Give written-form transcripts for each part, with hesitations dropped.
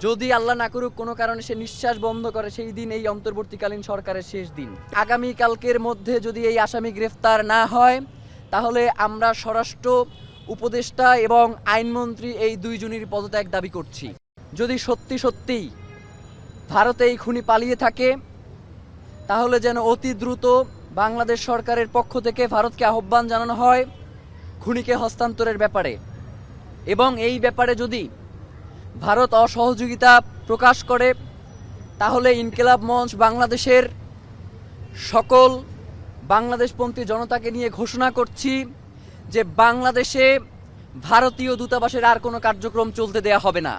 যদি আল্লাহ না করুক কোনো কারণে সে নিঃশ্বাস বন্ধ করে, সেই দিন এই অন্তর্বর্তীকালীন সরকারের শেষ দিন। আগামীকালকের মধ্যে যদি এই আসামি গ্রেফতার না হয়, তাহলে আমরা স্বরাষ্ট্র উপদেষ্টা এবং আইনমন্ত্রী এই দুইজনেরই পদত্যাগ দাবি করছি। যদি সত্যি সত্যিই ভারতে এই খুনি পালিয়ে থাকে, তাহলে যেন অতি দ্রুত বাংলাদেশ সরকারের পক্ষ থেকে ভারতকে আহ্বান জানানো হয় খুনিকে হস্তান্তরের ব্যাপারে। এবং এই ব্যাপারে যদি ভারত অসহযোগিতা প্রকাশ করে, তাহলে ইনকিলাব মঞ্চ বাংলাদেশের সকল বাংলাদেশপন্থী জনতাকে নিয়ে ঘোষণা করছি যে বাংলাদেশে ভারতীয় দূতাবাসের আর কোনো কার্যক্রম চলতে দেয়া হবে না।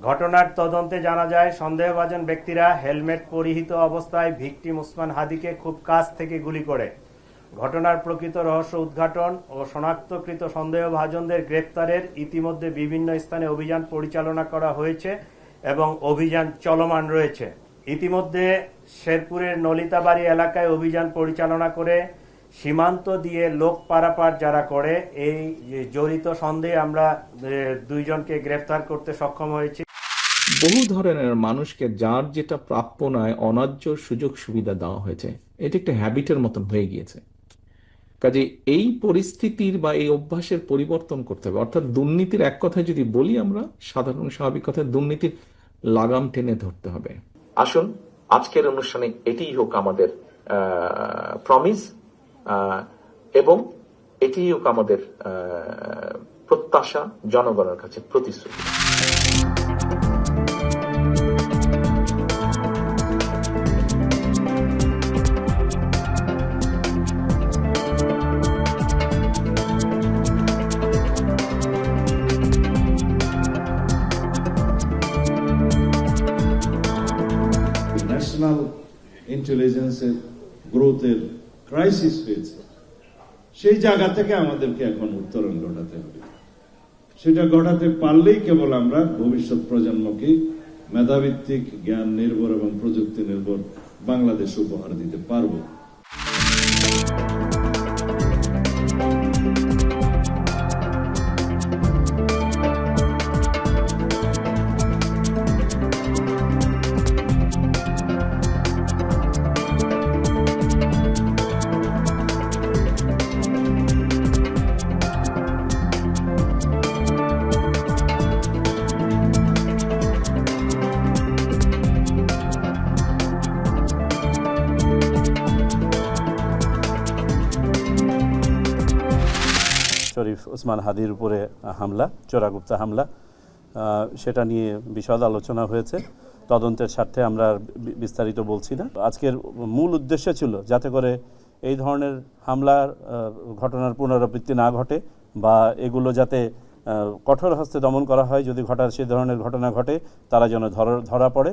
ঘটনার তদন্তে জানা যায়, সন্দেহভাজন ব্যক্তিরা হেলমেট পরিহিত অবস্থায় ভিকটিম ওসমান হাদিকে খুব কাছ থেকে গুলি করে। ঘটনার প্রকৃত রহস্য উদ্ঘাটন ও শনাক্তকৃত সন্দেহভাজনদের গ্রেপ্তারের ইতিমধ্যে বিভিন্ন স্থানে অভিযান পরিচালনা করা হয়েছে এবং অভিযান চলমান রয়েছে। ইতিমধ্যে শেরপুরের নলিতাবাড়ি এলাকায় অভিযান পরিচালনা করে সীমান্ত দিয়ে লোক পারাপার যারা করে, এই জড়িত সন্দেহে আমরা দুইজনকে গ্রেফতার করতে সক্ষম হয়েছি। বহু ধরনের মানুষকে যার যেটা প্রাপ্য নয় অন্যায্য সুযোগ সুবিধা দেওয়া হয়েছে, এটা একটা হ্যাবিটের মতন হয়ে গিয়েছে। কাজে এই পরিস্থিতির বা এই অভ্যাসের পরিবর্তন করতে হবে। অর্থাৎ দুর্নীতির এক কথায় যদি বলি, আমরা সাধারণ স্বাভাবিক কথায় দুর্নীতির লাগাম টেনে ধরতে হবে। আসুন আজকের অনুষ্ঠানে এটিই হোক আমাদের প্রমিস এবং এটিই হোক আমাদের প্রত্যাশা, জনগণের কাছে প্রতিশ্রুতি। ন্যাশনাল ইন্টেলিজেন্সের গ্রোথের ক্রাইসিস হয়েছে, সেই জায়গা থেকে আমাদেরকে এখন উত্তরণ ঘটাতে হবে। সেটা ঘটাতে পারলেই কেবল আমরা ভবিষ্যৎ প্রজন্মকে মেধাভিত্তিক, জ্ঞান নির্ভর এবং প্রযুক্তি নির্ভর বাংলাদেশ উপহার দিতে পারব। শরীফ ওসমান হাদির উপরে হামলা, চোরাগুপ্তা হামলা, সেটা নিয়ে বিশদ আলোচনা হয়েছে। তদন্তের স্বার্থে আমরা বিস্তারিত বলছি না। আজকের মূল উদ্দেশ্য ছিল যাতে করে এই ধরনের হামলার ঘটনার পুনরাবৃত্তি না ঘটে বা এগুলো যাতে কঠোর হস্তে দমন করা হয়। যদি সে ধরনের ঘটনা ঘটে, তারা যেন ধরা পড়ে।